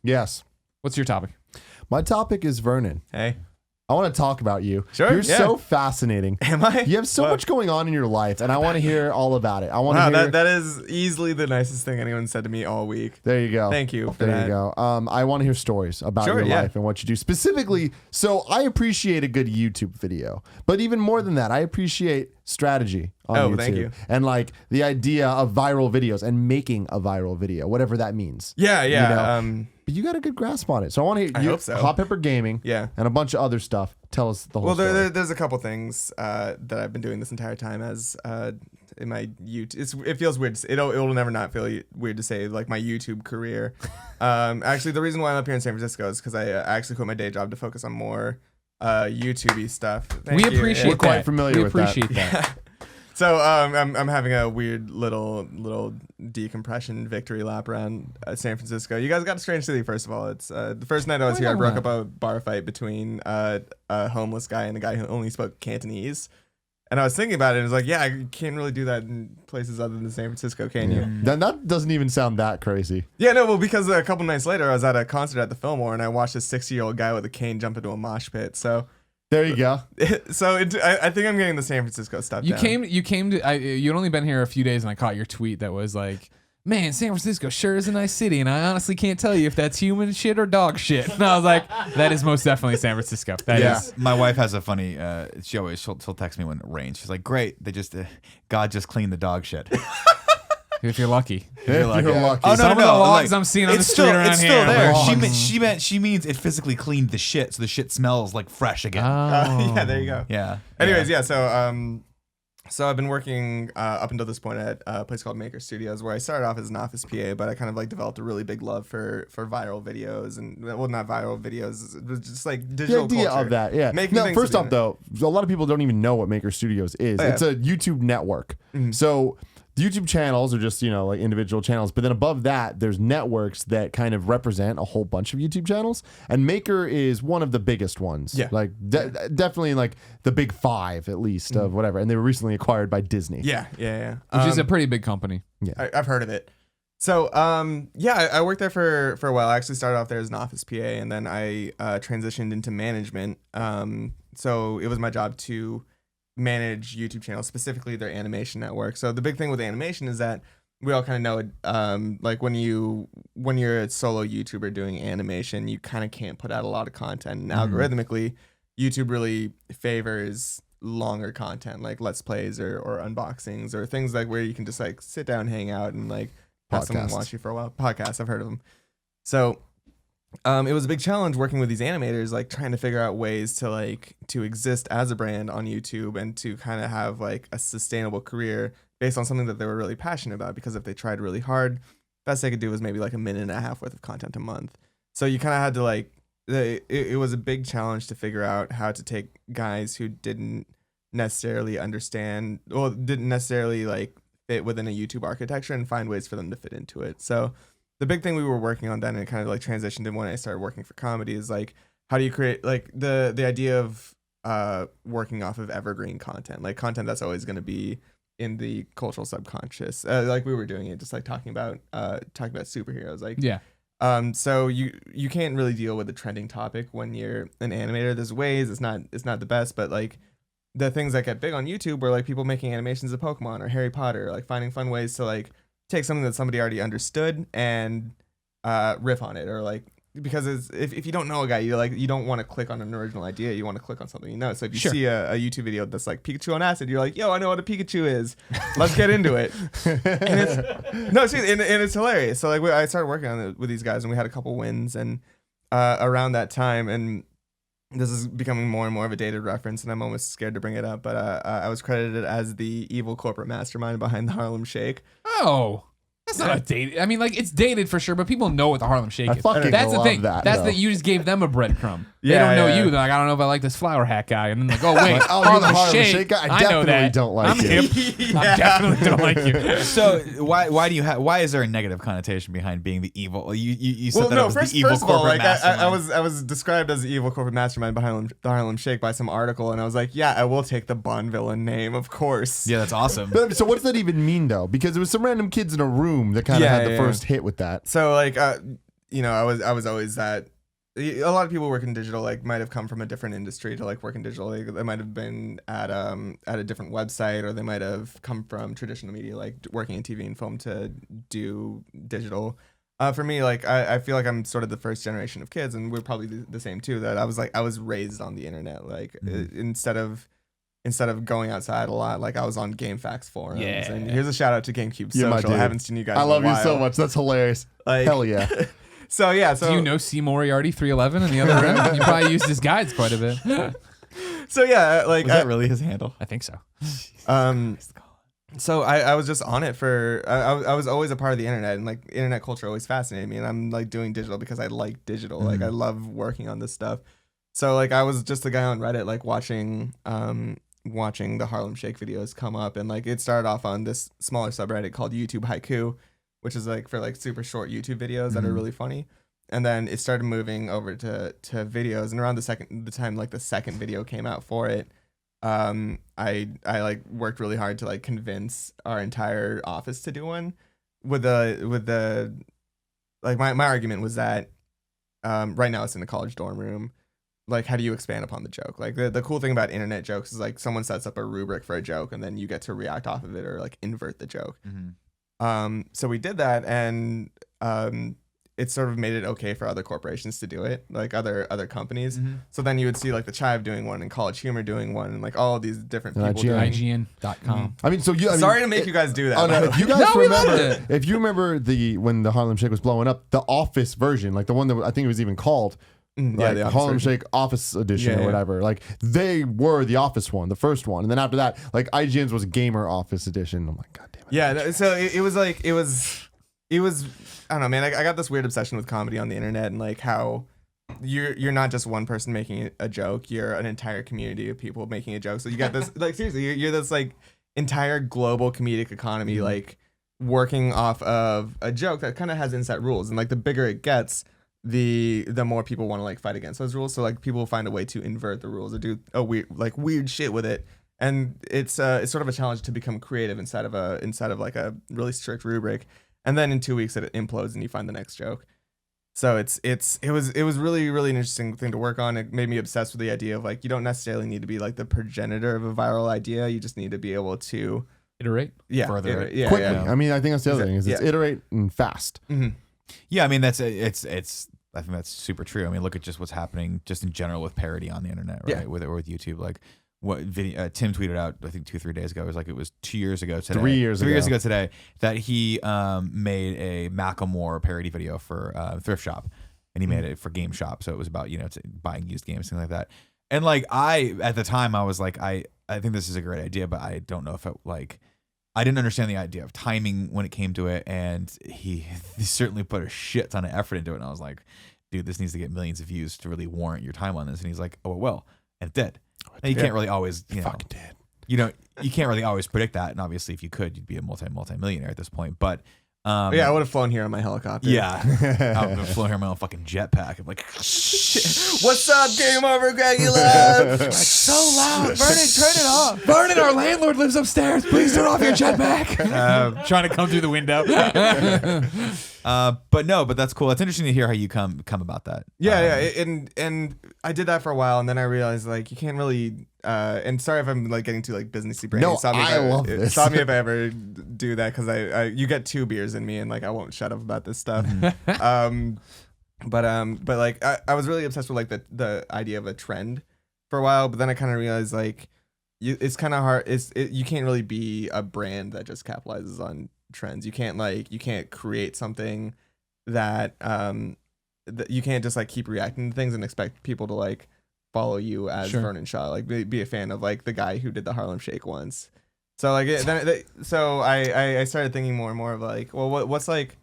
Yes. What's your topic? My topic is Vernon. Hey. I want to talk about you. Sure. You're so fascinating. Am I? You have so much going on in your life, and I want to hear all about it. I want to hear. That is easily the nicest thing anyone said to me all week. There you go. Thank you for there that. you go. I want to hear stories about your life and what you do. Specifically, so I appreciate a good YouTube video. But even more than that, I appreciate strategy on YouTube. Thank you. And like the idea of viral videos and making a viral video, whatever that means. Yeah. You know? But you got a good grasp on it. So I want to hear you, hope so. Hot Pepper Gaming Yeah. and a bunch of other stuff. Tell us the whole story. There's a couple things that I've been doing this entire time as in my YouTube. It feels weird. It'll never not feel weird to say like my YouTube career. Actually, the reason why I'm up here in San Francisco is because I actually quit my day job to focus on more YouTube-y stuff. We appreciate that. We're quite familiar with that. We appreciate that. So I'm having a weird little decompression victory lap around San Francisco. You guys got a strange city. First of all, it's the first night I was here. I broke up a bar fight between a homeless guy and a guy who only spoke Cantonese. And I was thinking about it, and it was like, yeah, I can't really do that in places other than San Francisco, can you? That doesn't even sound that crazy. Yeah, no, well, because a couple nights later, I was at a concert at the Fillmore, and I watched a 60-year-old guy with a cane jump into a mosh pit. So there you go. I think I'm getting the San Francisco stuff down. You'd only been here a few days, and I caught your tweet that was like, man, San Francisco sure is a nice city, and I honestly can't tell you if that's human shit or dog shit. And I was like, that is most definitely San Francisco. That is. My wife has a funny, she'll text me when it rains. She's like, great, God just cleaned the dog shit. If you're lucky. You're lucky. Oh, Some of the logs I'm seeing on the street around it's here. still there. Logs. She means it physically cleaned the shit, so the shit smells like fresh again. Yeah, there you go. Yeah. Anyways, so I've been working up until this point at a place called Maker Studios, where I started off as an office PA, but I kind of like developed a really big love for viral videos and not viral videos, it was just like digital the idea culture. of that, yeah. First off, though, a lot of people don't even know what Maker Studios is. It's a YouTube network. Mm-hmm. So the YouTube channels are just, like individual channels. But then above that, there's networks that kind of represent a whole bunch of YouTube channels. And Maker is one of the biggest ones. Yeah. Like definitely like the big five, at least, of whatever. And they were recently acquired by Disney. Yeah. Which is a pretty big company. Yeah. I've heard of it. So, I worked there for a while. I actually started off there as an office PA, and then I transitioned into management. So it was my job to manage YouTube channels, specifically their animation network. So the big thing with animation is that we all kind of know, like when you're a solo YouTuber doing animation, you kind of can't put out a lot of content. And algorithmically, YouTube really favors longer content, like Let's Plays or unboxings or things like where you can just like sit down, hang out, and like have someone watch you for a while. Podcasts, I've heard of them. So it was a big challenge working with these animators, like trying to figure out ways to exist as a brand on YouTube and to kind of have like a sustainable career based on something that they were really passionate about. Because if they tried really hard, best they could do was maybe like a minute and a half worth of content a month. So you kind of had to it was a big challenge to figure out how to take guys who didn't necessarily understand or didn't necessarily like fit within a YouTube architecture and find ways for them to fit into it. So the big thing we were working on then, and kind of like transitioned in when I started working for comedy, is like, how do you create like the idea of working off of evergreen content, like content that's always going to be in the cultural subconscious, like we were doing it, just like talking about superheroes, like so you can't really deal with a trending topic when you're an animator. There's ways, it's not the best, but like the things that get big on YouTube were like people making animations of Pokemon or Harry Potter, like finding fun ways to like take something that somebody already understood and riff on it, or like, because if you don't know a guy, you don't want to click on an original idea, you want to click on something you know. So if you see a YouTube video that's like Pikachu on acid, you're like, yo, I know what a Pikachu is, let's get into it. And it's hilarious. So like I started working on it with these guys, and we had a couple wins, and around that time, and this is becoming more and more of a dated reference, and I'm almost scared to bring it up, but I was credited as the evil corporate mastermind behind the Harlem Shake. Oh, that's not a dated. I mean, like, it's dated for sure, but people know what the Harlem Shake is. That's the thing. That's that you just gave them a breadcrumb. They don't know you. They're like, I don't know if I like this flower hat guy. And then like, oh wait, Harlem Shake guy. I know that. Don't like I'm hip. I definitely don't like you. So why is there a negative connotation behind being the evil? You said that it was the evil first of all, corporate like mastermind. I was described as the evil corporate mastermind behind the Harlem Shake by some article, and I was like, yeah, I will take the Bond villain name, of course. Yeah, that's awesome. So what does that even mean though? Because it was some random kids in a room that kind of had the first hit with that. So like I was always that. A lot of people working digital like might have come from a different industry to like work in digital. They might have been at a different website, or they might have come from traditional media, like working in TV and film, to do digital. For me, like I feel like I'm sort of the first generation of kids, and we're probably the same too. That I was raised on the internet. Like instead of going outside a lot, like I was on GameFAQs forums. Yeah. And here's a shout out to GameCube Social. I haven't seen you guys. I love in a you while. so much. That's hilarious. Like, hell yeah. So yeah. So do you know C Moriarty 311 in the other room? You probably used his guides quite a bit. So yeah, like was that really his handle? I think so. So I was just on it for I was always a part of the internet, and like internet culture always fascinated me, and I'm like doing digital because I like digital. Like I love working on this stuff. So like I was just the guy on Reddit like watching the Harlem Shake videos come up, and like it started off on this smaller subreddit called YouTube Haiku, which is like for like super short YouTube videos that are really funny. And then it started moving over to videos, and around the time like the second video came out for it, I like worked really hard to like convince our entire office to do one. With the like my argument was that right now it's in the college dorm room. Like, how do you expand upon the joke? Like the cool thing about internet jokes is like someone sets up a rubric for a joke, and then you get to react off of it or like invert the joke. So we did that, and it sort of made it okay for other corporations to do it, like other companies. So then you would see like the Chive doing one, and College Humor doing one, and like all of these different people doing IGN.com. I mean, sorry to make you guys do that. Oh, no, if you guys remember, if you remember when the Harlem Shake was blowing up, the Office version, like the one that I think it was even called, like the Harlem Shake Office Edition or whatever. Like they were the Office one, the first one, and then after that, like IGN's was Gamer Office Edition. I'm like, God damn it. Yeah, so it was like it was. I don't know, man. I got this weird obsession with comedy on the internet, and like how you're not just one person making a joke, you're an entire community of people making a joke. So you got this like seriously, you're this like entire global comedic economy like working off of a joke that kind of has inset rules, and like the bigger it gets, the more people want to like fight against those rules. So like people will find a way to invert the rules or do a weird shit with it. And it's sort of a challenge to become creative instead of like a really strict rubric. And then in 2 weeks it implodes and you find the next joke. So it was really, really an interesting thing to work on. It made me obsessed with the idea of like you don't necessarily need to be like the progenitor of a viral idea. You just need to be able to iterate. Yeah. Further iterate, yeah, quickly. yeah. I mean, I think that's the other thing is it's iterate and fast. Yeah, I mean I think that's super true. I mean, look at just what's happening just in general with parody on the internet, right? Yeah. With YouTube, like what video Tim tweeted out, I think 2-3 days ago. It was like it was 2 years ago today. 3 years ago today that he made a Macklemore parody video for Thrift Shop, and he made it for Game Shop. So it was about buying used games, things like that. And like at the time I was like I think this is a great idea, but I don't know if it like. I didn't understand the idea of timing when it came to it, and he certainly put a shit ton of effort into it. And I was like, dude, this needs to get millions of views to really warrant your time on this. And he's like, oh, it will. And it did. And you can't really always, you can't really always predict that. And obviously, if you could, you'd be a multi-millionaire at this point. But I would have flown here on my helicopter. Yeah, I would have flown here on my own fucking jetpack. I'm like, what's up, GameOverGreggy love? Like, so loud, Vernon, turn it off. Vernon, our landlord lives upstairs. Please turn off your jetpack. Trying to come through the window. But that's cool. It's interesting to hear how you come about that. And I did that for a while, and then I realized like you can't really. And sorry if I'm like getting too like businessy brainy. No, I love this. Stop me if I ever do that, because you get 2 beers in me, and like I won't shut up about this stuff. But like I was really obsessed with like the idea of a trend for a while, but then I kind of realized like it's kind of hard. You can't really be a brand that just capitalizes on trends. You can't create something that that you can't just like keep reacting to things and expect people to like follow you as Vernon Shaw, like be a fan of like the guy who did the Harlem Shake once. So like so I started thinking more and more of like, well, what's like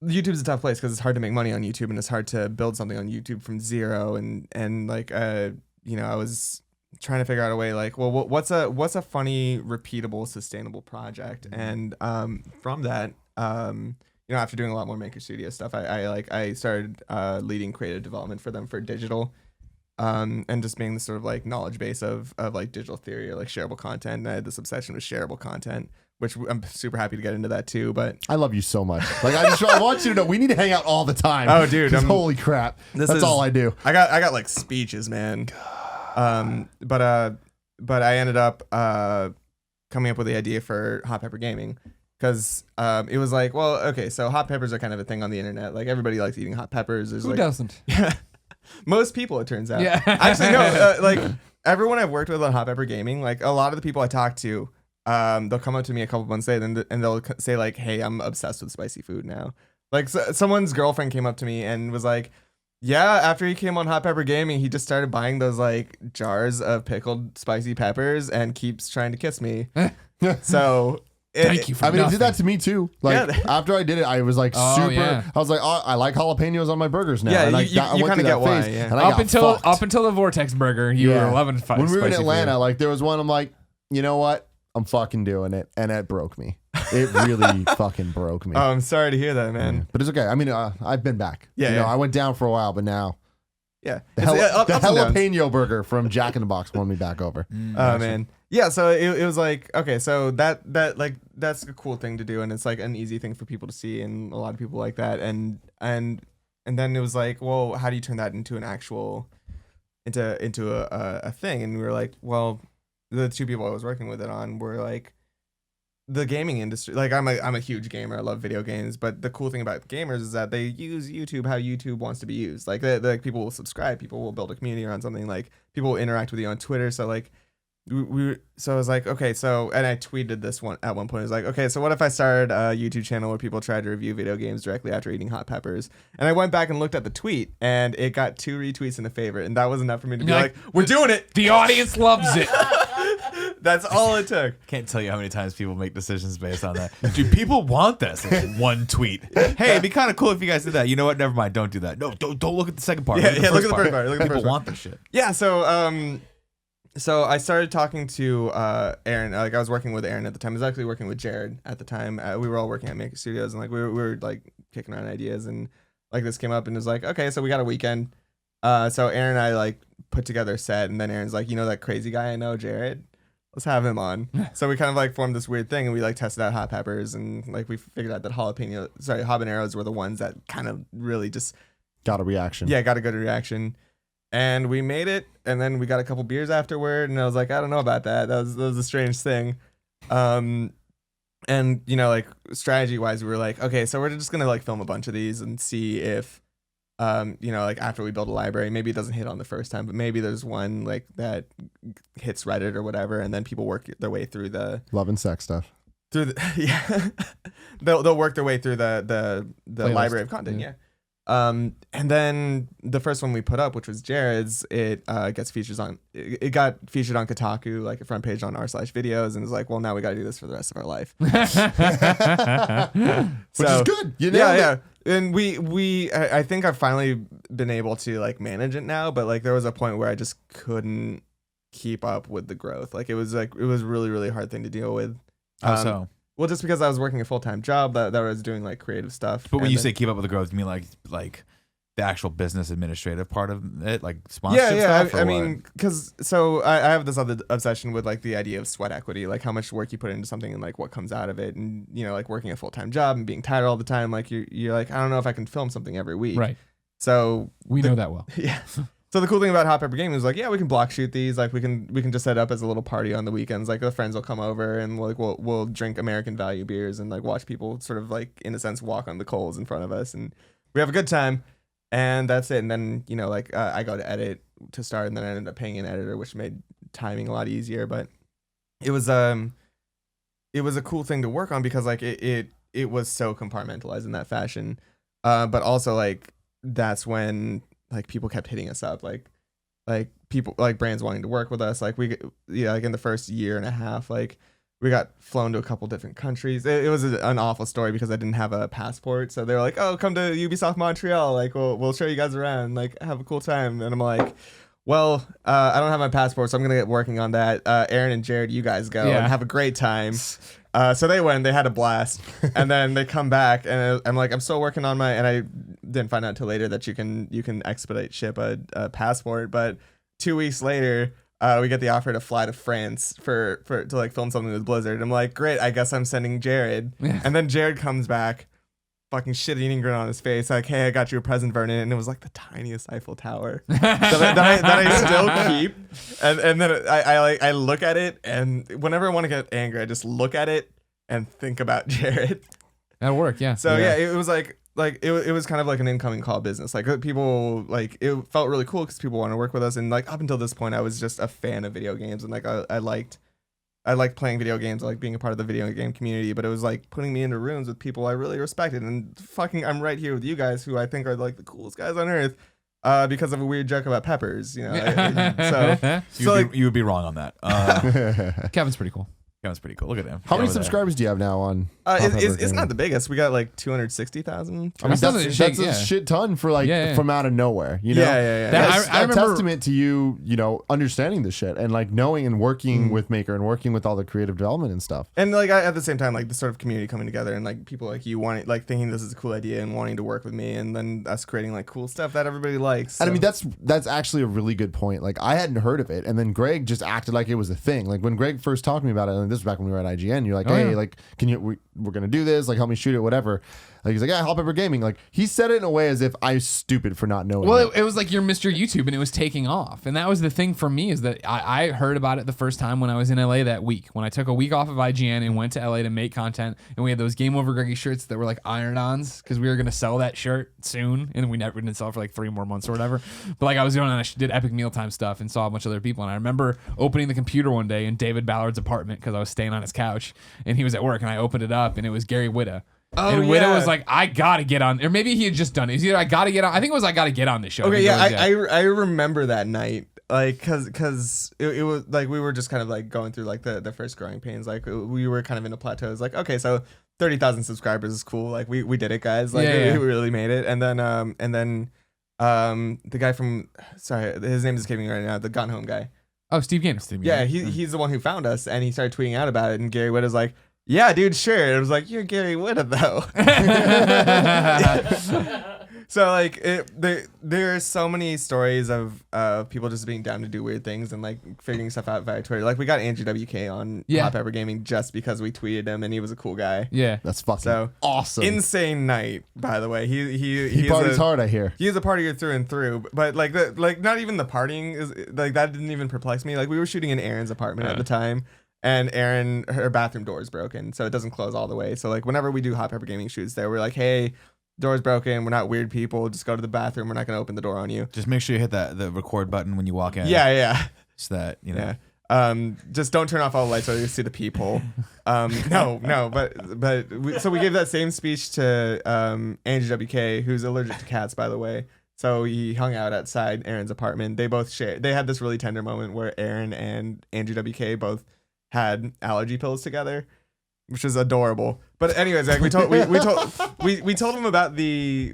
YouTube's a tough place because it's hard to make money on YouTube, and it's hard to build something on YouTube from zero, and like I was trying to figure out a way like, well, what's a funny, repeatable, sustainable project. And from that after doing a lot more Maker Studio stuff, I started leading creative development for them for digital. and just being the sort of like knowledge base of like digital theory or like shareable content. And I had this obsession with shareable content, which I'm super happy to get into that too. But I love you so much. Like I want you to know we need to hang out all the time. Oh, dude, holy crap, that's all I do. I got like speeches, man. But I ended up coming up with the idea for Hot Pepper Gaming. Because it was like, well, okay, so hot peppers are kind of a thing on the internet. Like everybody likes eating hot peppers. Who doesn't? Yeah, most people, it turns out. Yeah. Actually, no. Like everyone I've worked with on Hot Pepper Gaming, like a lot of the people I talk to, they'll come up to me a couple months later and they'll say like, "Hey, I'm obsessed with spicy food now." Like someone's girlfriend came up to me and was like, "Yeah, after he came on Hot Pepper Gaming, he just started buying those like jars of pickled spicy peppers and keeps trying to kiss me." So. Thank you for it did that to me too. Like after I did it, I was like super. Yeah. I was like, oh, I like jalapenos on my burgers now. Yeah, and you kind of get why. Yeah. Up until the Vortex Burger, you were loving spicy. When we were in Atlanta, food. like there was one. I'm like, you know what? I'm fucking doing it, and it broke me. It really fucking broke me. Oh, I'm sorry to hear that, man. Yeah. But it's okay. I mean, I've been back. Yeah, you know, I went down for a while, but now. Yeah, the jalapeno burger from Jack in the Box won me back over. Oh man, yeah. So it was like, okay, so that like that's a cool thing to do, and it's like an easy thing for people to see, and a lot of people like that, and then it was like, well, how do you turn that into an actual into a thing? And we were like, well, the two people I was working with it on were like, the gaming industry, like I'm a huge gamer. I love video games, but the cool thing about gamers is that they use YouTube how YouTube wants to be used. Like people will subscribe, people will build a community around something. Like people will interact with you on Twitter. So like so I was like, okay, so, and I tweeted this one at one point. I was like, okay, so what if I started a YouTube channel where people try to review video games directly after eating hot peppers? And I went back and looked at the tweet, and it got 2 retweets and a favorite, and that was enough for me to be like, we're doing it. The audience loves it. That's all it took. Can't tell you how many times people make decisions based on that. Dude, people want this. One tweet. Hey, it'd be kind of cool if you guys did that. You know what? Never mind. Don't do that. No, don't look at the second part. Yeah, look at the first part. People want this shit. Yeah, so I started talking to Aaron. Like I was working with Aaron at the time. I was actually working with Jared at the time. We were all working at Maker Studios, and like we were like kicking around ideas, and like this came up, and it was like, okay, so we got a weekend. So Aaron and I like put together a set, and then Aaron's like, you know that crazy guy I know, Jared? Let's have him on. So we kind of like formed this weird thing, and we like tested out hot peppers, and like we figured out that habaneros were the ones that kind of really just got a reaction. Yeah, got a good reaction. And we made it, and then we got a couple beers afterward, and I was like, I don't know about that. That was a strange thing. And you know, like strategy wise, we were like, okay, so we're just gonna like film a bunch of these and see if you know, like after we build a library, maybe it doesn't hit on the first time, but maybe there's one like that hits Reddit or whatever, and then people work their way through the love and sex stuff. Through the yeah, they'll work their way through the library of content. Yeah. And then the first one we put up, which was Jared's, it got featured on Kotaku, like a front page on r/videos, and it's like, well, now we got to do this for the rest of our life. Which is good. You know, yeah. And I think I've finally been able to like manage it now, but like there was a point where I just couldn't keep up with the growth. Like it was really, really hard thing to deal with. How so? Well, just because I was working a full-time job that I was doing like creative stuff. But when you say keep up with the growth, you mean like the actual business administrative part of it, like sponsorship stuff? I mean, because so I have this other obsession with like the idea of sweat equity, like how much work you put into something and like what comes out of it, and you know, like working a full-time job and being tired all the time, like you're like, I don't know if I can film something every week. Right. So we know that well. Yeah. So the cool thing about Hot Pepper Gaming is like, yeah, we can block shoot these. Like we can just set up as a little party on the weekends. Like the friends will come over and like we'll drink American value beers and like watch people sort of like in a sense walk on the coals in front of us, and we have a good time. And that's it. And then you know like I go to edit to start, and then I ended up paying an editor, which made timing a lot easier. But it was a cool thing to work on because like it was so compartmentalized in that fashion. But also like that's when like people kept hitting us up, like people like brands wanting to work with us. Like like in the first year and a half, like we got flown to a couple different countries. It was an awful story because I didn't have a passport. So they were like, oh, come to Ubisoft Montreal. Like we'll show you guys around, like have a cool time. And I'm like, Well, I don't have my passport, so I'm gonna get working on that. Aaron and Jared, you guys go and have a great time. So they went, they had a blast, and then they come back, and I'm like, I'm still working on and I didn't find out till later that you can expedite ship a passport, but 2 weeks later, we get the offer to fly to France to like film something with Blizzard. I'm like, great, I guess I'm sending Jared, and then Jared comes back, fucking shit-eating grin on his face, like, hey, I got you a present, Vernon, and it was like the tiniest Eiffel Tower that I still keep, and then I look at it, and whenever I want to get angry, I just look at it and think about Jared. That'll work, yeah. So yeah, it was like it was kind of like an incoming call business. Like people, like it felt really cool because people want to work with us, and like up until this point, I was just a fan of video games, and like I liked playing video games. I like being a part of the video game community, but it was like putting me into rooms with people I really respected. And fucking, I'm right here with you guys, who I think are like the coolest guys on earth, because of a weird joke about peppers. You know, you would be wrong on that. Kevin's pretty cool. Kevin's pretty cool. Look at him. How many subscribers do you have now on? It's not the biggest. We got like 260,000. I mean, that's a shit ton for from out of nowhere. You know, That's a testament to you know, understanding the shit and like knowing and working with Maker and working with all the creative development and stuff. And like at the same time, like the sort of community coming together and like people like you wanting, like thinking this is a cool idea and wanting to work with me, and then us creating like cool stuff that everybody likes. So. And I mean, that's actually a really good point. Like I hadn't heard of it, and then Greg just acted like it was a thing. Like when Greg first talked to me about it, and this was back when we were at IGN, you're like, hey, like, can you? We're gonna do this. Like, help me shoot it, whatever. Like he's like, yeah, Hot Pepper Gaming. Like he said it in a way as if I was stupid for not knowing. Well, it was like you're Mr. YouTube, and it was taking off, and that was the thing for me, is that I heard about it the first time when I was in LA that week, when I took a week off of IGN and went to LA to make content, and we had those GameOverGreggy shirts that were like iron-ons because we were gonna sell that shirt soon, and we never didn't sell it for like 3 more months or whatever. But like I was doing, and I did Epic Mealtime stuff and saw a bunch of other people, and I remember opening the computer one day in David Ballard's apartment because I was staying on his couch, and he was at work, and I opened it up, and it was Gary Whitta. Oh, and Widow was like, I gotta get on, or maybe he had just done it. It was either I gotta get on. I think it was I gotta get on this show. Okay, I remember that night, like, cause it was like we were just kind of like going through like the first growing pains. Like we were kind of in a plateau. It's like, okay, so 30,000 subscribers is cool. Like we did it, guys. Like we really made it. And then the guy from, sorry, his name is escaping me right now. The Gone Home guy. Oh, Steve Gaynor. Yeah, he's the one who found us, and he started tweeting out about it. And Gary Whitta's like, yeah, dude, sure. And it was like, you're Gary Whitta, though. So, like, there are so many stories of people just being down to do weird things and, like, figuring stuff out via Twitter. Like, we got Andrew WK on Hot Pepper Gaming just because we tweeted him, and he was a cool guy. Yeah. That's fucking awesome. Insane night, by the way. He parties hard, I hear. He is a partier through and through. But, like, not even the partying is, like, that didn't even perplex me. Like, we were shooting in Aaron's apartment at the time. And Aaron, her bathroom door is broken, so it doesn't close all the way. So like whenever we do Hot Pepper Gaming shoots there, we're like, hey, door's broken. We're not weird people. Just go to the bathroom. We're not going to open the door on you. Just make sure you hit the record button when you walk in. Yeah. So that, you know. Yeah. Just don't turn off all the lights so you see the peephole. No. So we gave that same speech to Andrew WK, who's allergic to cats, by the way. So he hung out outside Aaron's apartment. They both shared. They had this really tender moment where Aaron and Andrew WK both had allergy pills together, which is adorable. But anyways, like we told him about the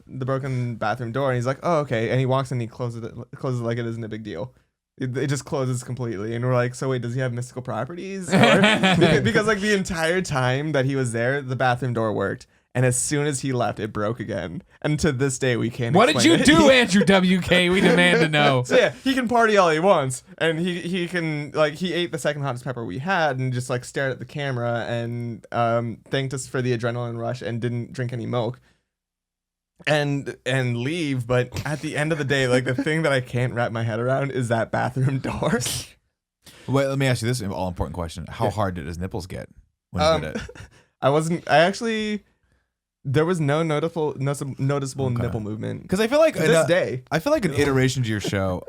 broken bathroom door, and he's like, oh, okay. And he walks in and he closes it like it isn't a big deal. It just closes completely, and we're like, so wait, does he have mystical properties? Or, because like the entire time that he was there, the bathroom door worked. And as soon as he left, it broke again. And to this day, we can't What did you do, Andrew WK? We demand to know. So yeah, he can party all he wants. And he can, like, he ate the second hottest pepper we had and just, like, stared at the camera and thanked us for the adrenaline rush and didn't drink any milk. And leave. But at the end of the day, like, the thing that I can't wrap my head around is that bathroom door. Wait, let me ask you this all-important question. How hard did his nipples get when he did it? There was no noticeable nipple movement. Because I feel like to this day, I feel like an iteration to your show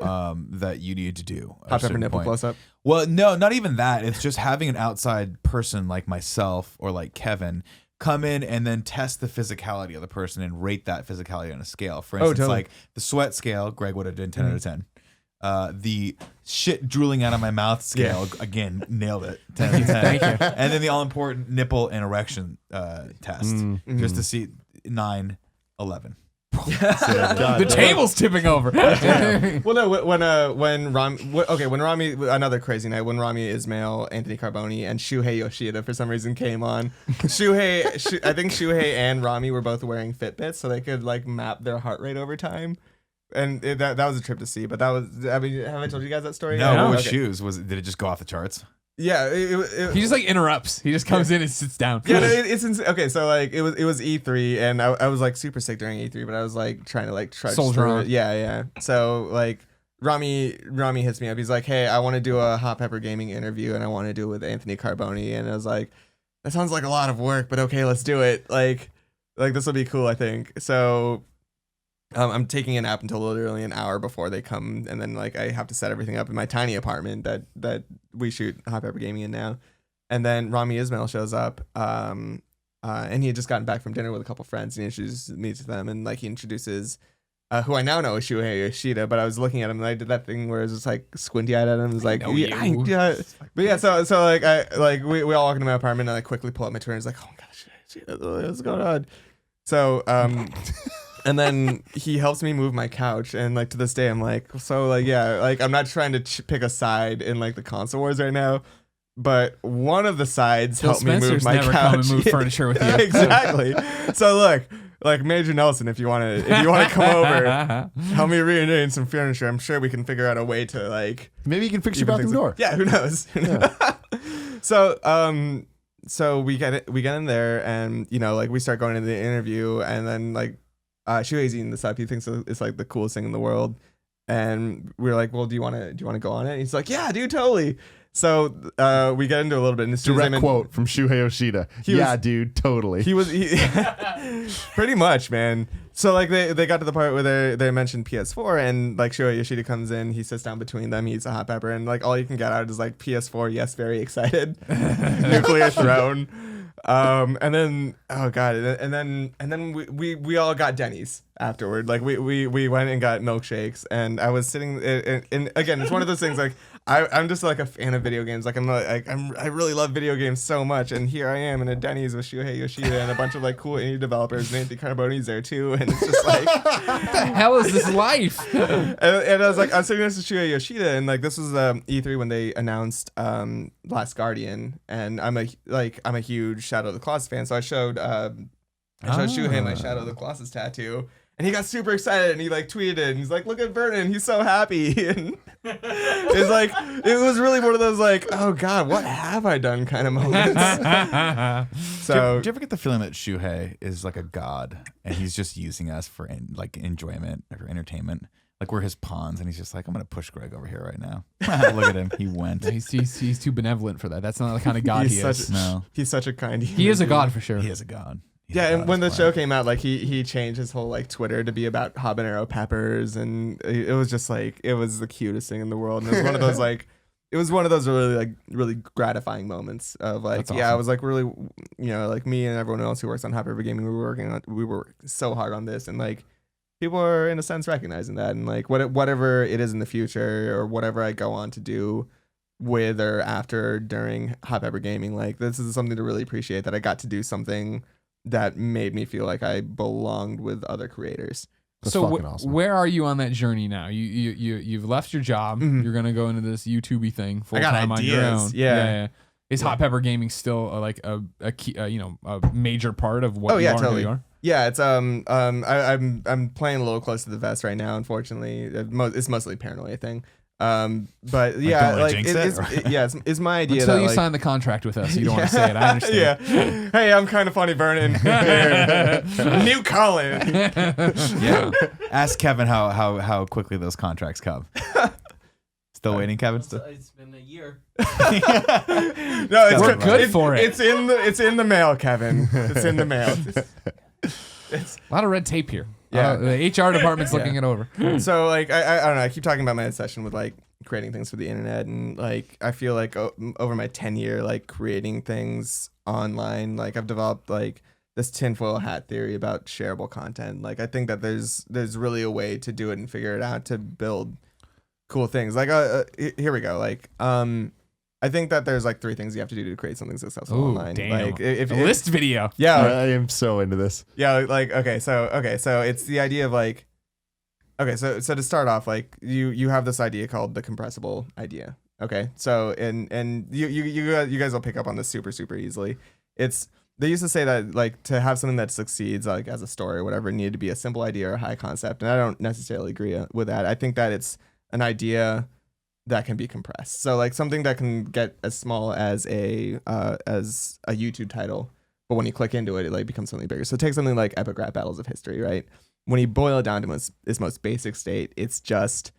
that you need to do. Hot pepper nipple close up. Well, no, not even that. It's just having an outside person like myself or like Kevin come in and then test the physicality of the person and rate that physicality on a scale. For instance, like the sweat scale, Greg would have done 10 out of 10. The shit drooling out of my mouth scale, again, nailed it. 10 out of 10. Thank you. And then the all-important nipple and erection test, just to see 9, 11. The table's tipping over. Well, no, when Rami, another crazy night, when Rami Ismail, Anthony Carboni, and Shuhei Yoshida for some reason came on. I think Shuhei and Rami were both wearing Fitbits, so they could like map their heart rate over time. And that was a trip to see, but that was, I mean, have I told you guys that story? No, what shoes? Did it just go off the charts? Yeah, he just like interrupts. He just comes in and sits down. Yeah, it's okay. So like it was E3, and I was like super sick during E3, but I was like trying to like try soldier on. Yeah. So like Rami hits me up. He's like, "Hey, I want to do a Hot Pepper Gaming interview, and I want to do it with Anthony Carboni." And I was like, "That sounds like a lot of work, but okay, let's do it. Like this will be cool, I think." So. I'm taking a nap until literally an hour before they come, and then like I have to set everything up in my tiny apartment that we shoot Hot Pepper Gaming in now. And then Rami Ismail shows up, and he had just gotten back from dinner with a couple friends, and he introduces me to them, and like he introduces who I now know is Shuhei Yoshida, but I was looking at him and I did that thing where I was just like squinty eyed at him. It was like, yeah. But yeah, so like we all walk into my apartment and I quickly pull up my Twitter and it's like, oh my gosh, Yoshida, what's going on? So and then he helps me move my couch, and like to this day I'm like, so like yeah, like I'm not trying to pick a side in like the console wars right now, but one of the sides helped me move my never couch. Come and move furniture with you. Exactly. So look, like Major Nelson, if you want to come over, help me rearrange some furniture. I'm sure we can figure out a way to like maybe you can fix your bathroom door. Yeah, who knows? Yeah. So we get in there, and you know, like we start going into the interview, and then like Shuei's eating this up. He thinks it's like the coolest thing in the world, and we're like, well, do you want to go on it? And he's like, yeah, dude, totally. So we get into a little bit. And direct quote from Shuhei Yoshida. Yeah, dude, totally. He pretty much, man. So like they got to the part where they mentioned PS4, and like Shuhei Yoshida comes in, he sits down between them, he eats a hot pepper, and like all you can get out is like PS4, yes, very excited, nuclear throne. And then oh god, and then we all got Denny's afterward. Like we went and got milkshakes, and I was sitting and again, it's one of those things like I'm just like a fan of video games. Like I really love video games so much, and here I am in a Denny's with Shuhei Yoshida and a bunch of like cool indie developers, and Anthony Carboni's there too, and it's just like what the hell is this life? and I was like, I'm sitting next to Shuhei Yoshida, and like this was E3 when they announced Last Guardian, and I'm a huge Shadow of the Colossus fan, so I showed Shuhei my Shadow of the Colossus tattoo. And he got super excited, and he like tweeted it, and he's like, "Look at Vernon, he's so happy." And it's like it was really one of those like, "Oh God, what have I done?" kind of moments. So, do you ever get the feeling that Shuhei is like a god, and he's just using us for like enjoyment or entertainment? Like we're his pawns, and he's just like, "I'm gonna push Greg over here right now." Look at him, he went. He's too benevolent for that. That's not the kind of god he is. No, he's such a kind. He is a god for sure. He is a god. Yeah, and when the show came out, like he changed his whole like Twitter to be about habanero peppers, and it was just like it was the cutest thing in the world. And it was one of those like it was one of those really gratifying moments of like awesome. Yeah, I was like really, you know, like me and everyone else who works on Hot Pepper Gaming, we were so hard on this, and like people are in a sense recognizing that, and like whatever it is in the future or whatever I go on to do with or after or during Hot Pepper Gaming, like this is something to really appreciate, that I got to do something that made me feel like I belonged with other creators. That's so awesome. Where are you on that journey now? You've left your job. Mm-hmm. You're gonna go into this YouTubey thing full time on your own. Yeah. Is Hot Pepper Gaming still like a key, a major part of what you are? Totally. Who you are? Yeah, it's I'm playing a little close to the vest right now. Unfortunately, it's mostly a paranoia thing. But yeah, like it's my idea. Until that, you like, sign the contract with us, you don't want to say it. I understand. Yeah. Hey, I'm kind of funny, Vernon. New Colin. Yeah. Ask Kevin how quickly those contracts come. Still waiting, Kevin? It's been a year. No, we're good for it. It's in the mail, Kevin. It's in the mail. It's a lot of red tape here. Yeah, the HR department's looking it over. So like I don't know. I keep talking about my obsession with like creating things for the internet, and like I feel like over my tenure like creating things online, like I've developed like this tinfoil hat theory about shareable content. Like I think that there's really a way to do it and figure it out to build cool things. Like here we go. Like I think that there's like 3 things you have to do to create something successful online. Damn. Like if a list video. Yeah, I am so into this. Yeah, like so it's the idea of like, so to start off, like you have this idea called the compressible idea. Okay, so and you guys will pick up on this super easily. They used to say that like to have something that succeeds like as a story or whatever, it needed to be a simple idea or a high concept, and I don't necessarily agree with that. I think that it's an idea that can be compressed. So like something that can get as small as a YouTube title, but when you click into it, it like becomes something bigger. So take something like Epic Rap Battles of History, right? When you boil it down to its most basic state, it's just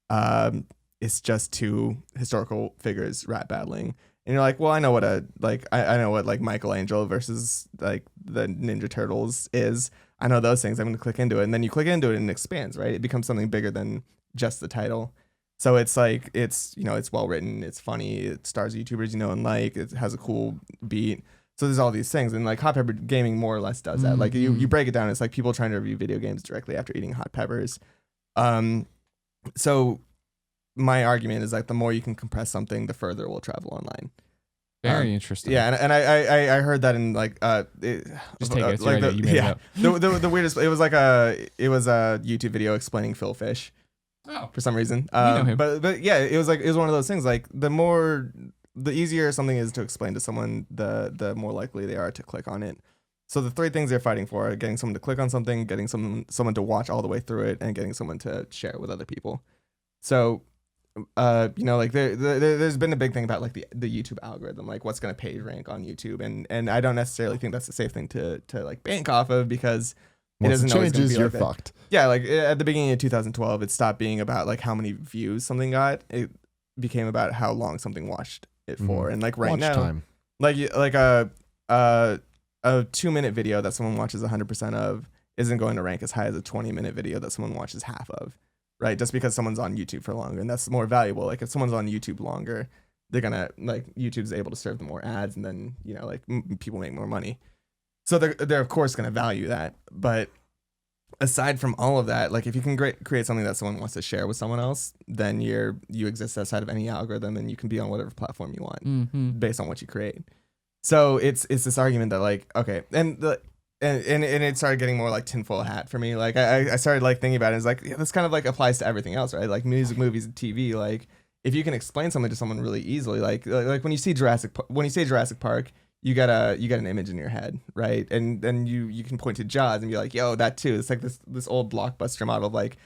2 historical figures rap battling. And you're like, well, I know what I know what like Michelangelo versus like the Ninja Turtles is. I know those things. I'm going to click into it. And then you click into it and it expands, right? It becomes something bigger than just the title. So it's like, it's well written. It's funny. It stars YouTubers, and like, it has a cool beat. So there's all these things. And like Hot Pepper Gaming more or less does that. Like you break it down. It's like people trying to review video games directly after eating hot peppers. So my argument is like the more you can compress something, the further it will travel online. Very interesting. Yeah, and I heard that in like just take it. Like right, you made it up. the weirdest. It was a YouTube video explaining Phil Fish. Oh, for some reason. know him. But yeah, it was one of those things. Like the easier something is to explain to someone, the more likely they are to click on it. So the 3 things they're fighting for are getting someone to click on something, getting someone to watch all the way through it, and getting someone to share it with other people. So like there's been a big thing about like the YouTube algorithm, like what's going to page rank on YouTube, and I don't necessarily think that's a safe thing to like bank off of, because it doesn't always be you're like that. Fucked. Yeah, like at the beginning of 2012, it stopped being about like how many views something got. It became about how long something watched it for, and like right Watch now, time. like a 2-minute video that someone watches 100% of isn't going to rank as high as a 20-minute video that someone watches half of. Right, just because someone's on YouTube for longer, and that's more valuable. Like if someone's on YouTube longer, they're gonna like YouTube's able to serve them more ads, and then like people make more money. So they're of course gonna value that. But aside from all of that, like if you can create something that someone wants to share with someone else, then you exist outside of any algorithm, and you can be on whatever platform you want based on what you create. So it's this argument that like okay, and it started getting more like tinfoil hat for me. Like I started like thinking about it. It's like this kind of like applies to everything else, right? Like music, movies, and TV. Like if you can explain something to someone really easily, like when you say Jurassic Park, you got an image in your head, right? And then you can point to Jaws and be like, yo, that too. It's like this old blockbuster model of like,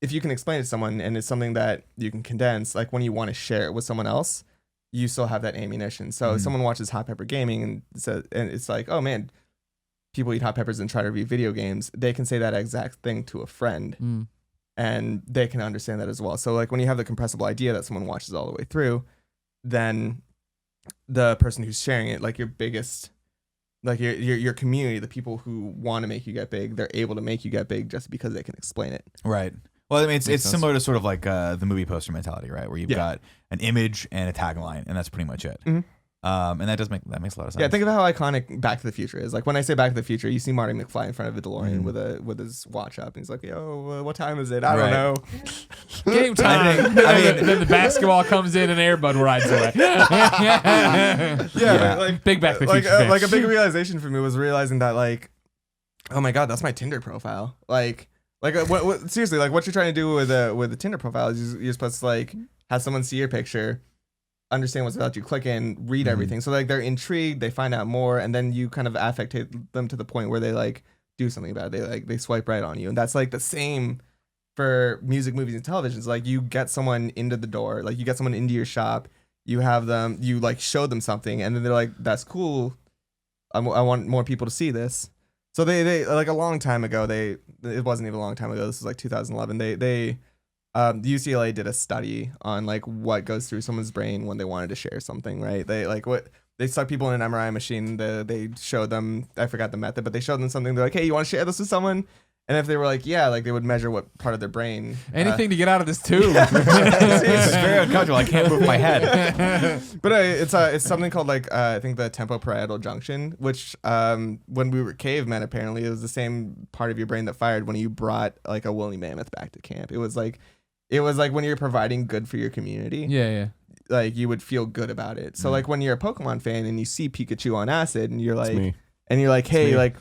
if you can explain it to someone and it's something that you can condense, like when you want to share it with someone else, you still have that ammunition. So if someone watches Hot Pepper Gaming and it's like, oh man, people eat hot peppers and try to review video games, they can say that exact thing to a friend and they can understand that as well. So like when you have the compressible idea that someone watches all the way through, then the person who's sharing it, like your biggest, like your community, the people who want to make you get big, they're able to make you get big just because they can explain it. Right. Well, I mean, it's similar to sort of like the movie poster mentality, right? Where you've got an image and a tagline, and that's pretty much it. And that makes a lot of sense. Yeah, think of how iconic Back to the Future is. Like when I say Back to the Future, you see Marty McFly in front of a DeLorean with his watch up, and he's like, "Yo, what time is it? I don't know." Game time. Then the basketball comes in and Air Bud rides away. Like big Back to the Future. Like a big realization for me was realizing that like, oh my god, that's my Tinder profile. Like what seriously, like what you're trying to do with a Tinder profile is you're supposed to like have someone see your picture, understand what's about you, click in, read everything. So like they're intrigued, they find out more, and then you kind of affectate them to the point where they like do something about it. They swipe right on you. And that's like the same for music, movies, and television. It's like you get someone into the door, like you get someone into your shop, you have them, you like show them something, and then they're like, that's cool. I want more people to see this. So they like a long time ago, it wasn't even a long time ago, this was like 2011, UCLA did a study on like what goes through someone's brain when they wanted to share something, right? They stuck people in an MRI machine. They showed them, I forgot the method, but they showed them something. They're like, hey, you want to share this with someone? And if they were like, yeah, like they would measure what part of their brain. Anything to get out of this tube. It's very uncomfortable. I can't move my head. But it's something called like I think the tempoparietal junction, which when we were cavemen, apparently it was the same part of your brain that fired when you brought like a woolly mammoth back to camp. It was like when you're providing good for your community. Yeah. like you would feel good about it. So like when you're a Pokemon fan and you see Pikachu on acid and you're like, hey, like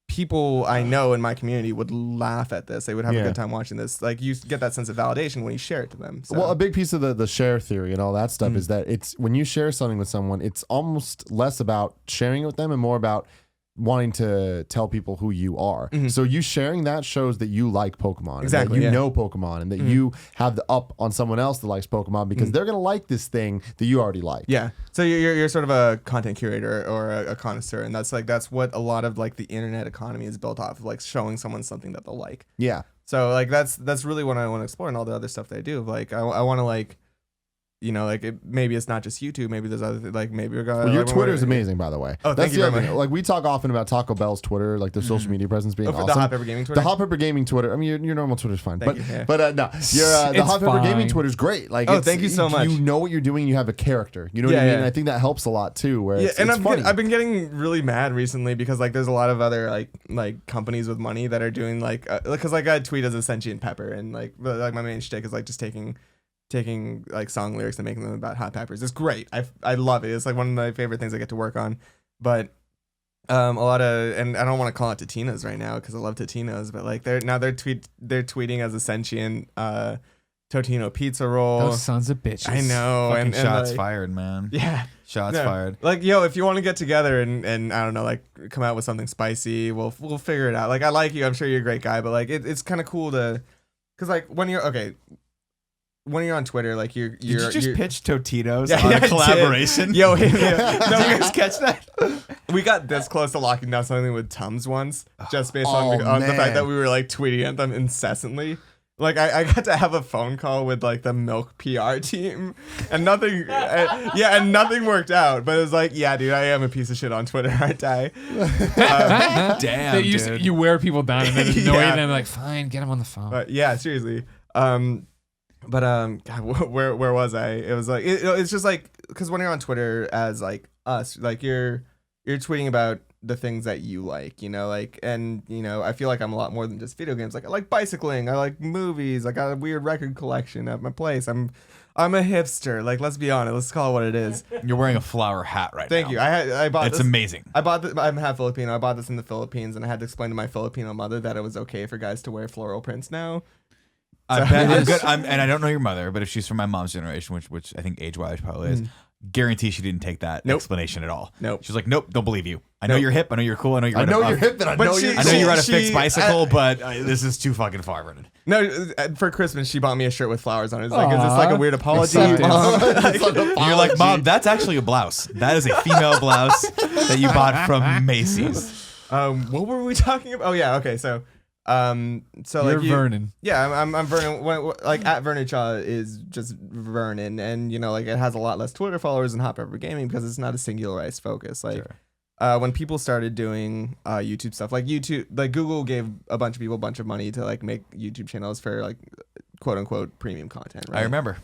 people I know in my community would laugh at this. They would have a good time watching this. Like you get that sense of validation when you share it to them. So. Well, a big piece of the share theory and all that stuff is that it's when you share something with someone, it's almost less about sharing it with them and more about wanting to tell people who you are. So you sharing that shows that you like Pokemon. Exactly. And that you know Pokemon and that you have the up on someone else that likes Pokemon because they're going to like this thing that you already like. Yeah. So you're sort of a content curator or a connoisseur. And that's what a lot of like the internet economy is built off of, like showing someone something that they'll like. Yeah. So like that's really what I want to explore and all the other stuff that I do. Like I want to like, you know, like maybe it's not just YouTube. Maybe there's other like maybe we're going. Well, your Twitter is amazing, by the way. Oh, that's thank you very much. Like we talk often about Taco Bell's Twitter, like their social media presence being awesome. The Hot Pepper Gaming Twitter. The Hot Pepper Gaming Twitter. I mean, your normal Twitter's fine, Thank you, no, the Hot Pepper Gaming Twitter's great. Like, thank you so much. You know what you're doing. You have a character. You know what I mean. And I think that helps a lot too. Where it's funny. I've been getting really mad recently because like there's a lot of other like companies with money that are doing like because like I tweet as a sentient pepper and like my main shtick is like just taking like song lyrics and making them about hot peppers. It's great. I love it. It's like one of my favorite things I get to work on. But a lot of, and I don't want to call it Totino's right now because I love Totino's, but like they're tweeting as a sentient Totino pizza roll. Those sons of bitches. I know. Fucking and shots like, fired, man. Yeah. Shots fired. Like, yo, if you want to get together and I don't know, like come out with something spicy, we'll figure it out. Like I like you. I'm sure you're a great guy, but like it's kind of cool to, cause like when you're on Twitter, like you're Did you just pitch Totino's Yeah, on yeah, a I collaboration? did. Yo, no, you guys catch that? We got this close to locking down something with Tums once, just based on the fact that we were like tweeting at them incessantly. Like I got to have a phone call with like the Milk PR team, and nothing, and nothing worked out. But it was like, yeah, dude, I am a piece of shit on Twitter, aren't I? Damn, dude. You wear people down and then annoy them. Like, fine, get them on the phone. But yeah, seriously. God, where was I? It was like it's just like because when you're on Twitter as like us, like you're tweeting about the things that you like, you know, like, and you know, I feel like I'm a lot more than just video games. Like I like bicycling, I like movies, I got a weird record collection at my place. I'm a hipster. Like let's be honest, let's call it what it is. You're wearing a flower hat right now. Thank you. I bought. It's this. amazing. I'm half Filipino. I bought this in the Philippines, and I had to explain to my Filipino mother that it was okay for guys to wear floral prints now. I bet I'm good. And I don't know your mother, but if she's from my mom's generation, which I think age-wise probably is, guarantee she didn't take that explanation at all. Nope. She's like, nope, don't believe you. I know you're hip. I know you're cool. I know you're. I know you're hip, and I know you ride a fixed bicycle, but this is too fucking far, Vernon. No, for Christmas she bought me a shirt with flowers on it. It's like, is this like a weird apology? You're like, Mom, that's actually a blouse. That is a female blouse that you bought from Macy's. What were we talking about? Oh yeah, okay, so. So you're like Vernon. Yeah, I'm Vernon. Like at Vernon Shaw is just Vernon, and you know, like it has a lot less Twitter followers than Hot Pepper Gaming because it's not a singularized focus. Like, when people started doing YouTube stuff, like Google gave a bunch of people a bunch of money to like make YouTube channels for like quote unquote premium content. Right? I remember.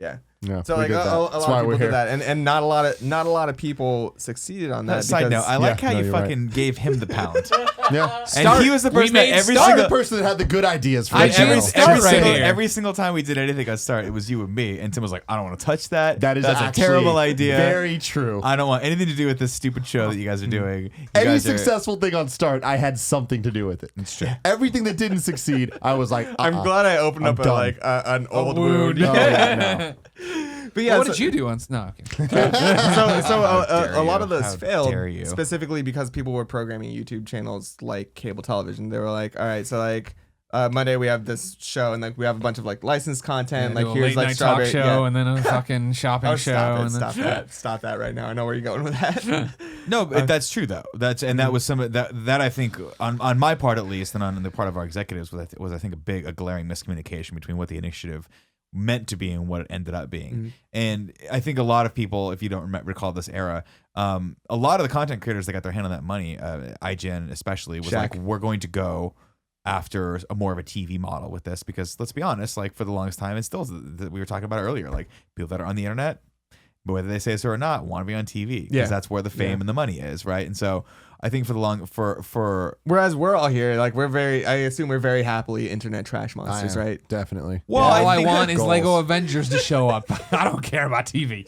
Yeah. Yeah, so like a lot of people did that, and not a lot of people succeeded on that. Side note, I like how you fucking gave him the pound. Yeah, and he was the person that every person that had the good ideas for every single time we did anything on Start, it was you and me, and Tim was like, I don't want to touch that. That's a terrible idea. Very true. I don't want anything to do with this stupid show that you guys are doing. Any successful thing on Start, I had something to do with it. It's true. Everything that didn't succeed, I was like, I'm glad I opened up an old wound. Oh, yeah, no. But yeah, what did you do on? No, okay. A lot of those failed specifically because people were programming YouTube channels like cable television. They were like, all right, so like Monday we have this show, and like we have a bunch of like licensed content. Like here's like Strawberry talk show, and then a fucking shopping show. Stop that right now. I know where you're going with that. No, that's true though. That was some that I think on my part at least, and on the part of our executives was I think a glaring miscommunication between what the initiative meant to be and what it ended up being. And I think a lot of people, if you don't recall this era, a lot of the content creators that got their hand on that money, IGN especially, was like, we're going to go after more of a TV model with this, because let's be honest, like for the longest time, and still that we were talking about earlier, like people that are on the internet, but whether they say so or not, want to be on TV because that's where the fame and the money is, right? And so I think for whereas we're all here, like I assume we're very happily internet trash monsters, right? Definitely. Well, all I want is Lego Avengers to show up. I don't care about TV.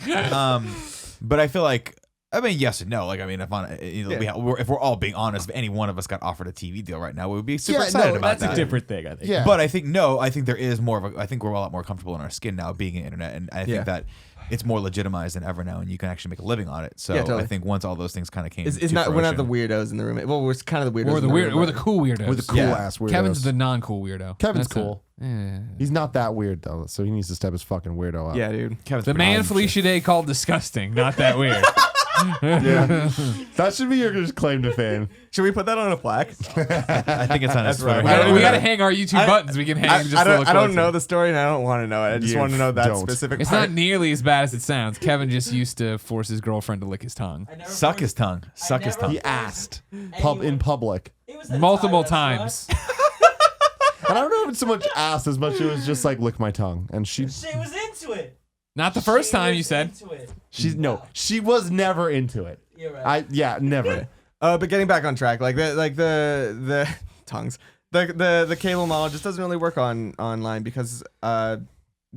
But I feel like, I mean, yes and no. Like, I mean, if we're all being honest, if any one of us got offered a TV deal right now, we would be super excited about that. That's a different thing, I think. Yeah. But I think there is more of I think we're a lot more comfortable in our skin now being in internet, and I think that it's more legitimized than ever now, and you can actually make a living on it. So totally. I think once all those things kind of came, we're not the weirdos in the room. Well, we're kind of the weirdos. We're the cool weirdos. We're the cool ass weirdos. Kevin's the non-cool weirdo. Kevin's cool. He's not that weird though, so he needs to step his fucking weirdo up. Yeah, dude. Kevin's the man Felicia Day called disgusting, not that weird. Yeah, that should be your claim to fame. Should we put that on a plaque? I think it's on his Twitter. We got to hang our YouTube buttons. We can hang. I don't know the story, and I don't want to know it. I just want to know that specific. It's not nearly as bad as it sounds. Kevin just used to force his girlfriend to lick his tongue. Suck his tongue. He asked in public multiple times. And I don't know if it's so much asked as much as it was just like lick my tongue, and she was into it. Not the first time you said. She was never into it. You're right. Never. But getting back on track, the tongues, the cable model just doesn't really work online because the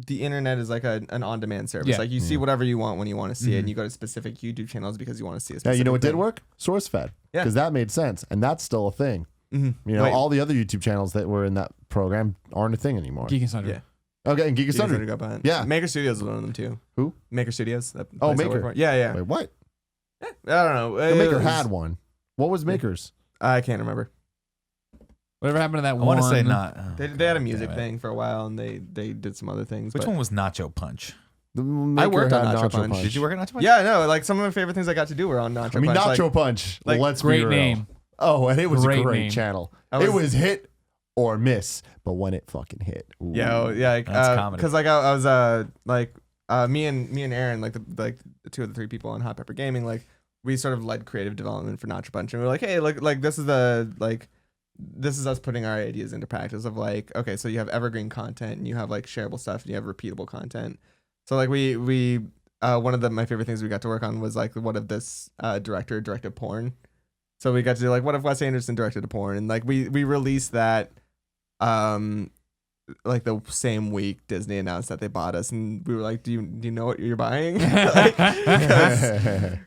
internet is like an on-demand service. Yeah. Like you see whatever you want when you want to see it, and you go to specific YouTube channels because you want to see a specific Yeah, you know what thing. did work? SourceFed. Yeah, because that made sense, and that's still a thing. Mm-hmm. You know, all the other YouTube channels that were in that program aren't a thing anymore. Geek and Sundry. Yeah. Okay, and Geek and Sundry. Yeah. Maker Studios is one of them too. Who? Maker Studios. Maker. Yeah. Wait, what? I don't know. The Maker had one. What was Maker's? I can't remember. Whatever happened to that one? I want to say not. They had a music thing for a while, and they did some other things. Which one was Nacho Punch? I worked on Nacho Punch. Did you work on Nacho Punch? Yeah, no. Like some of my favorite things I got to do were on Nacho Punch. Nacho Punch. Like, let's great be real. name. Oh, and it was a great channel. It was hit or miss, but when it fucking hit, ooh. yeah, that's comedy. Because like I was me and Aaron, like the two of the three people on Hot Pepper Gaming, like we sort of led creative development for Nacho Punch, and we were like, hey, like this is us putting our ideas into practice of like, okay, so you have evergreen content, and you have like shareable stuff, and you have repeatable content. So like we one of my favorite things we got to work on was like what if this director directed porn. So we got to do like, what if Wes Anderson directed a porn? And like we released that like the same week Disney announced that they bought us, and we were like, do you know what you're buying? Like,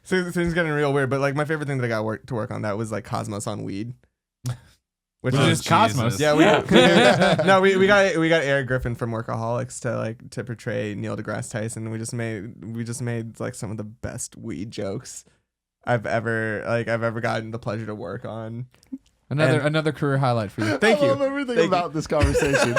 things getting real weird. But like my favorite thing that I got to work on that was like Cosmos on weed. Which is Cosmos. Yeah, we got Eric Griffin from Workaholics to portray Neil deGrasse Tyson. We just made like some of the best weed jokes I've ever gotten the pleasure to work on. Another career highlight for you. Thank you. I love everything about this conversation.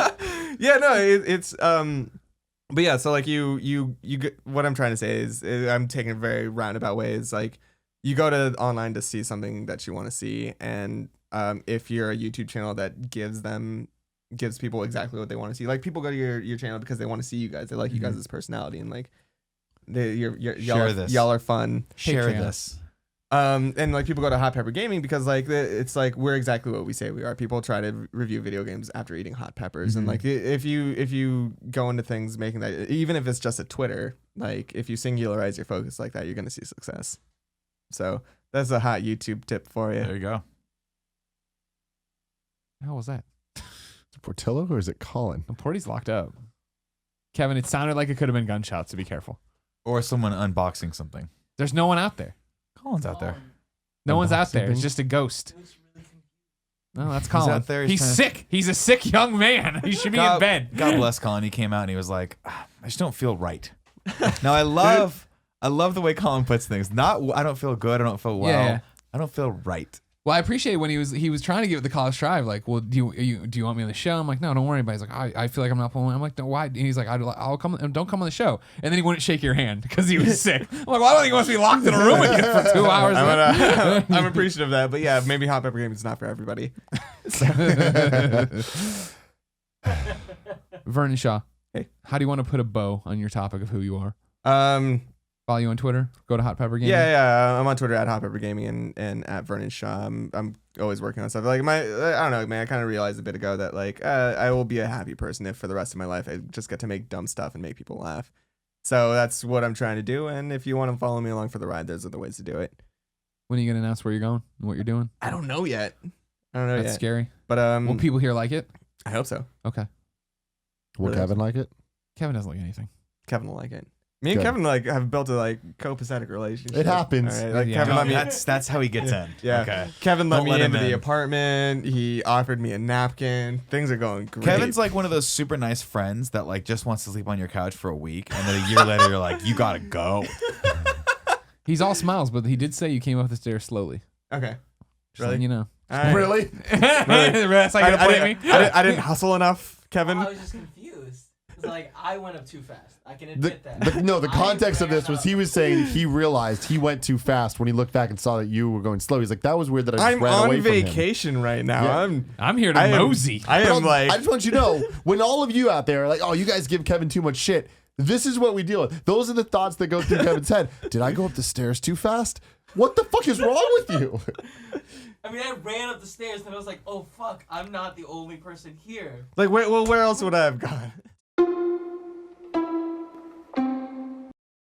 Yeah, no, it's but yeah, so like you what I'm trying to say is I'm taking a very roundabout way is like you go to online to see something that you want to see, and if you're a YouTube channel that gives people exactly what they want to see, like people go to your channel because they want to see you guys, they like you guys' personality, and like y'all are fun. Share this. And like people go to Hot Pepper Gaming because like it's like we're exactly what we say we are. People try to review video games after eating hot peppers, and like if you go into things making that, even if it's just a Twitter, like if you singularize your focus like that, you're gonna see success. So that's a hot YouTube tip for you. There you go. How was that? Is it Portillo or is it Colin? Porty's locked up. Kevin, it sounded like it could have been gunshots, so be careful. Or someone unboxing something. There's no one out there. Colin's out there. No one's out there. It's just a ghost. No, that's Colin. He's out there. He's sick. He's a sick young man. He should be in bed. God bless Colin. He came out and he was like, I just don't feel right. Now I love the way Colin puts things. Not I don't feel good. I don't feel well. Yeah. I don't feel right. Well, I appreciate when he was trying to give it the college drive. Like, well, do you want me on the show? I'm like, no, don't worry about it. He's like, I feel like I'm not pulling. I'm like, no, why? And he's like, I'll come. Don't come on the show. And then he wouldn't shake your hand because he was sick. I'm like, well, I don't think he wants to be locked in a room with you for 2 hours. I'm appreciative of that, but yeah, maybe Hot Pepper Gaming is not for everybody. Vernon Shaw, hey, how do you want to put a bow on your topic of who you are? Follow you on Twitter. Go to Hot Pepper Gaming. Yeah. I'm on Twitter at Hot Pepper Gaming and at Vernon Shaw. I'm always working on stuff. Like I don't know, man. I kind of realized a bit ago that like I will be a happy person if for the rest of my life I just get to make dumb stuff and make people laugh. So that's what I'm trying to do. And if you want to follow me along for the ride, there's other ways to do it. When are you gonna announce where you're going and what you're doing? I don't know yet. That's scary. But will people here like it? I hope so. Okay. Will Kevin like it? Kevin doesn't like anything. Kevin will like it. Me and Kevin have built a copacetic relationship. It happens. Right? Kevin let me. That's how he gets in. Yeah. Okay. Kevin let me into the apartment. He offered me a napkin. Things are going great. Kevin's like one of those super nice friends that like just wants to sleep on your couch for a week, and then a year later you're like, you gotta go. He's all smiles, but he did say you came up the stairs slowly. Okay. Just letting you know. Really? That's how you're gonna play me? I didn't hustle enough, Kevin. I was just confused. It's like I went up too fast. I can admit that. No, the context of this was he was saying he realized he went too fast when he looked back and saw that you were going slow. He's like, that was weird that I just ran away from him. I'm on vacation right now. Yeah. I'm here to mosey. I just want you to know, when all of you out there are like, oh, you guys give Kevin too much shit, this is what we deal with. Those are the thoughts that go through Kevin's head. Did I go up the stairs too fast? What the fuck is wrong with you? I mean, I ran up the stairs and I was like, oh, fuck, I'm not the only person here. Like, where else would I have gone?